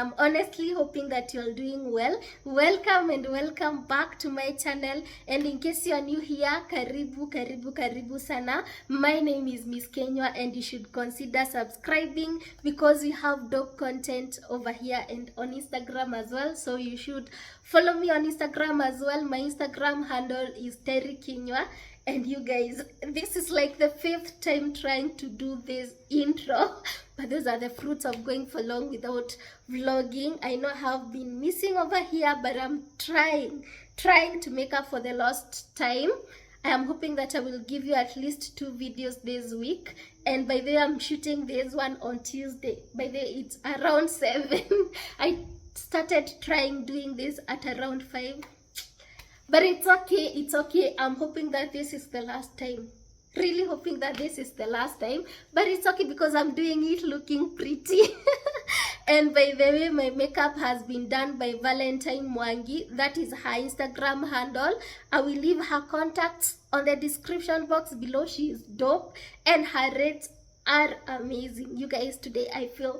I'm honestly hoping that you're doing well. Welcome and welcome back to my channel. And in case you're new here, karibu sana. My name is Miss Kinyua, and you should consider subscribing because we have dope content over here and on Instagram as well. So you should follow me on Instagram as well. My Instagram handle is Kinyua. And you guys, this is like the 5th time trying to do this intro, but those are the fruits of going for long without vlogging. I know I have been missing over here, but I'm trying to make up for the lost time. I am hoping that I will give you at least 2 videos this week. And by the way, I'm shooting this one on Tuesday. By the way, it's around 7. I started trying doing this at around 5. But it's okay. I'm hoping that this is the last time. Really hoping that this is the last time. But it's okay because I'm doing it looking pretty. And by the way, my makeup has been done by Valentine Mwangi. That is her Instagram handle. I will leave her contacts on the description box below. She is dope and her rates are amazing. You guys, today I feel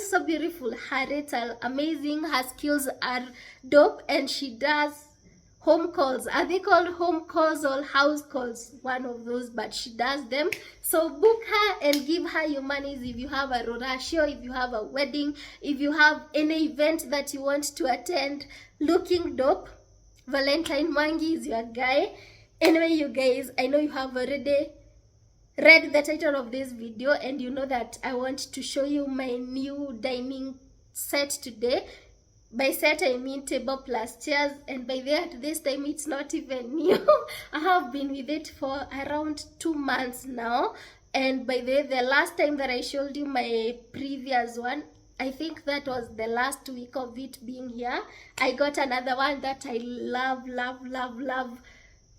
so beautiful. Her rates are amazing. Her skills are dope, and she does home calls. Are they called home calls or house calls? One of those, but she does them. So book her and give her your monies if you have a Rora show, if you have a wedding, if you have any event that you want to attend looking dope. Valentine Mwangi is your guy. Anyway, you guys, I know you have already read the title of this video, and you know that I want to show you my new dining set today. By set, I mean table plus chairs, and by that, this time it's not even new. I have been with it for around 2 months now, and by the last time that I showed you my previous one, I think that was the last week of it being here. I got another one that I love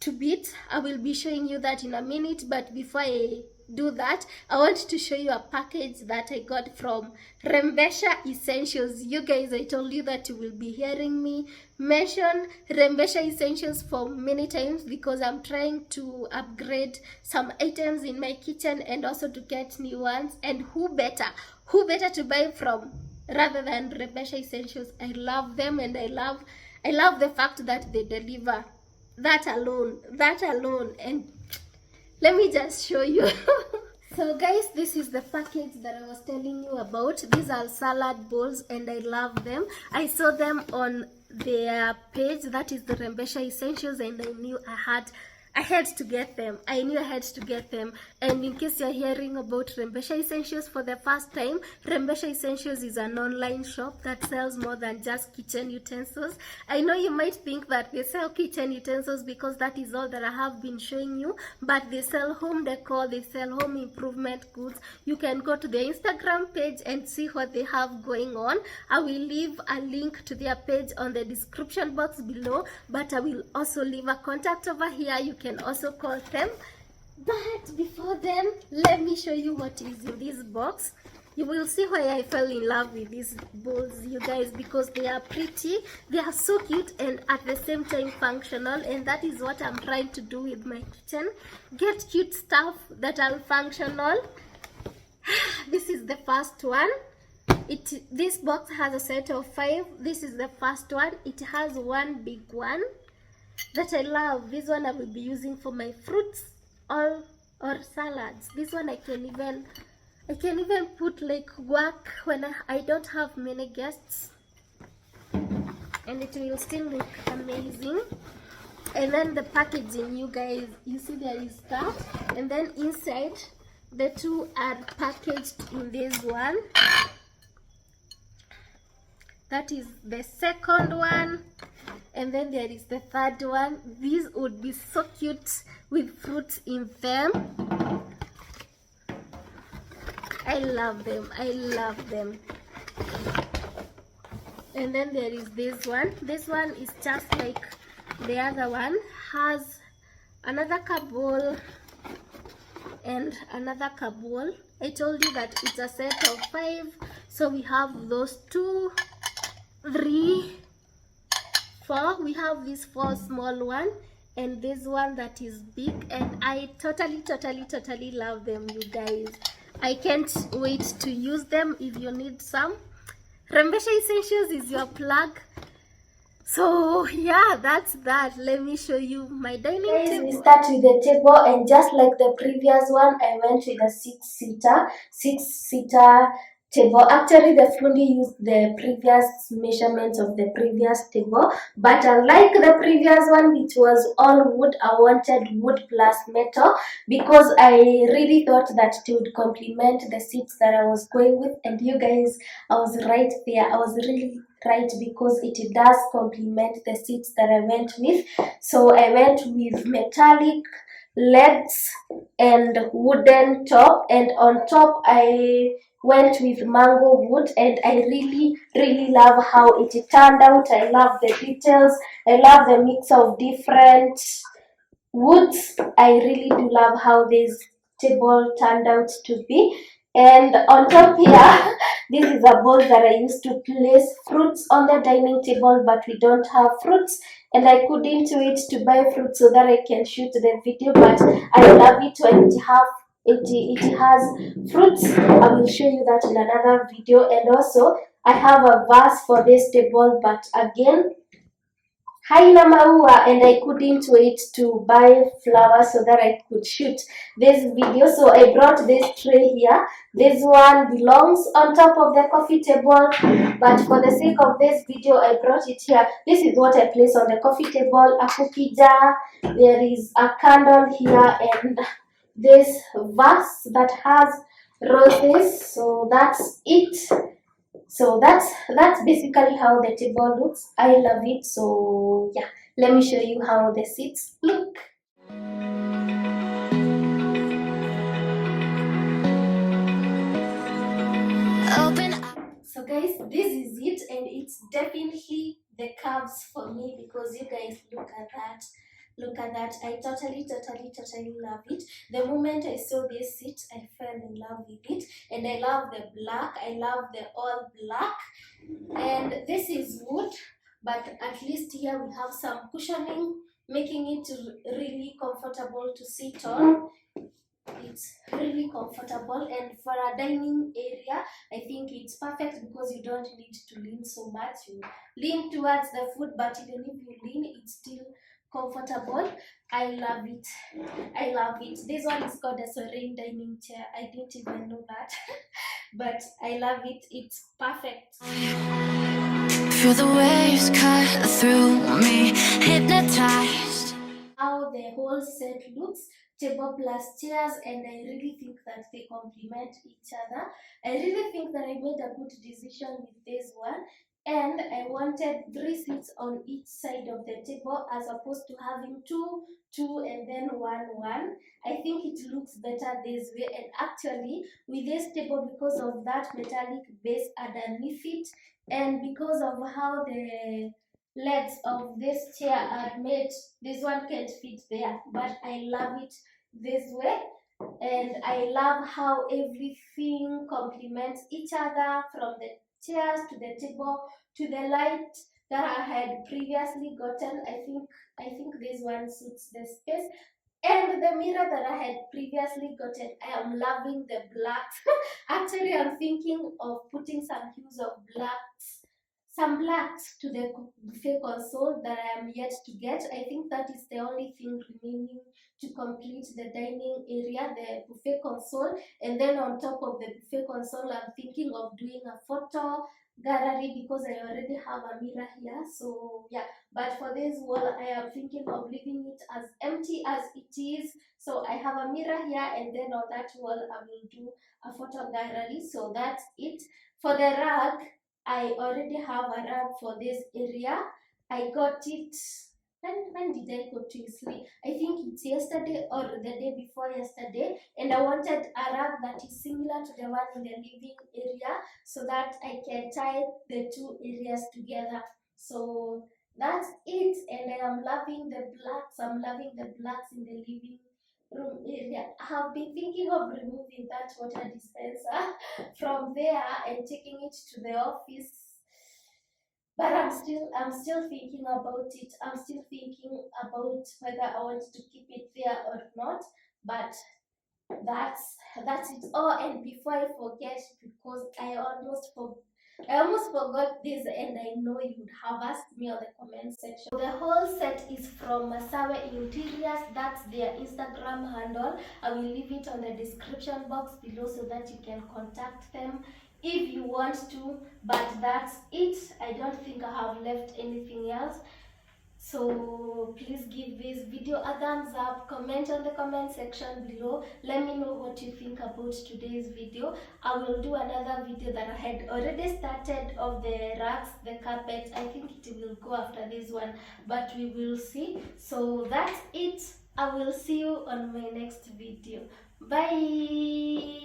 to beat. I will be showing you that in a minute, but before I do that, I want to show you a package that I got from Rembesha Essentials. You guys, I told you that you will be hearing me mention Rembesha Essentials for many times because I'm trying to upgrade some items in my kitchen and also to get new ones. And who better to buy from rather than Rembesha Essentials? I love them, and I love the fact that they deliver. That alone, and let me just show you. So guys, this is the package that I was telling you about. These are salad bowls, and I love them. I saw them on their page, that is the Rembesha Essentials, and I knew I had to get them. And in case you're hearing about Rembesha Essentials for the first time, Rembesha Essentials is an online shop that sells more than just kitchen utensils. I know you might think that they sell kitchen utensils because that is all that I have been showing you, but they sell home decor, they sell home improvement goods. You can go to their Instagram page and see what they have going on. I will leave a link to their page on the description box below, but I will also leave a contact over here. You can also call them. But before then, let me show you what is in this box. You will see why I fell in love with these bowls, you guys, because they are pretty, they are so cute, and at the same time functional. And that is what I'm trying to do with my kitchen. Get cute stuff that are functional. This is the first one. This box has a set of 5. This is the first one. It has one big one that I love. This one I will be using for my fruits or salads. This one I can even put like guac when I don't have many guests, and it will still look amazing. And then the packaging, you guys, you see there is stuff, and then inside the 2 are packaged in this one. That is the second one. And then there is the third one. These would be so cute with fruits in them. I love them. And then there is this one. This one is just like the other one. Has another cup bowl and another cup bowl. I told you that it's a set of 5. So we have those 2, 3, 4. We have this 4 small one and this one that is big, and I totally love them, you guys. I can't wait to use them. If you need some, Rembesha Essentials is your plug. So yeah, that's that. Let me show you my dining table. We start with the table, and just like the previous one, I went with a six-seater table. Actually, the fundi used the previous measurements of the previous table, but unlike the previous one, which was all wood, I wanted wood plus metal because I really thought that it would complement the seats that I was going with. And you guys, I was right there. I was really right because it does complement the seats that I went with. So I went with metallic legs and wooden top, and on top I went with mango wood, and I really love how it turned out. I love the details. I love the mix of different woods. I really do love how this table turned out to be. And on top here, this is a bowl that I used to place fruits on the dining table, but we don't have fruits, and I couldn't wait to buy fruit so that I can shoot the video. But I love it when it has fruits. I will show you that in another video. And also, I have a vase for this table, but again, haina maua, and I couldn't wait to buy flowers so that I could shoot this video. So I brought this tray here. This one belongs on top of the coffee table, but for the sake of this video, I brought it here. This is what I place on the coffee table: a cookie jar. There is a candle here, and this vase that has roses. So that's it. So that's basically how the table looks. I love it. So yeah, let me show you how the seats look. Open up. So guys, this is it, and it's definitely the curves for me because you guys look at that. Look at that. I totally love it. The moment I saw this seat, I fell in love with it. And I love the black. I love the all black. And this is wood, but at least here we have some cushioning, making it really comfortable to sit on. It's really comfortable, and for a dining area, I think it's perfect because you don't need to lean so much. You lean towards the food, but even if you lean, it's still comfortable. I love it. I love it. This one is called a serene dining chair. I didn't even know that. But I love it. It's perfect. Feel the waves cut through me, hypnotized. How the whole set looks, table plus chairs, and I really think that they complement each other. I really think that I made a good decision with this one. And I wanted 3 seats on each side of the table as opposed to having two, and then one. I think it looks better this way. And actually, with this table, because of that metallic base underneath it, and because of how the legs of this chair are made, this one can't fit there, but I love it this way. And I love how everything complements each other, from the chairs to the table to the light that I had previously gotten. I think this one suits the space. And the mirror that I had previously gotten, I am loving the blacks. Actually, I'm thinking of putting some hues of some blacks to the buffet console that I am yet to get. I think that is the only thing remaining to complete the dining area, the buffet console. And then on top of the buffet console, I'm thinking of doing a photo gallery because I already have a mirror here. So yeah, but for this wall, I am thinking of leaving it as empty as it is. So I have a mirror here, and then on that wall, I will do a photo gallery. So that's it. For the rug, I already have a rug for this area. I got it. When did I go to sleep? I think it's yesterday or the day before yesterday. And I wanted a rug that is similar to the one in the living area so that I can tie the two areas together. So that's it. And I am loving the blacks. I'm loving the blacks in the living room area. I have been thinking of removing that water dispenser from there and taking it to the office, but I'm still thinking about it. I'm still thinking about whether I want to keep it there or not. But that's it. Oh, and before I forget, because I almost I almost forgot this, and I know you would have asked me on the comment section. The whole set is from Masawe Interiors. That's their Instagram handle. I will leave it on the description box below so that you can contact them if you want to. But that's it. I don't think I have left anything else. So please give this video a thumbs up, comment on the comment section below, let me know what you think about today's video. I will do another video that I had already started of the rugs, the carpet. I think it will go after this one, but we will see. So that's it. I will see you on my next video. Bye.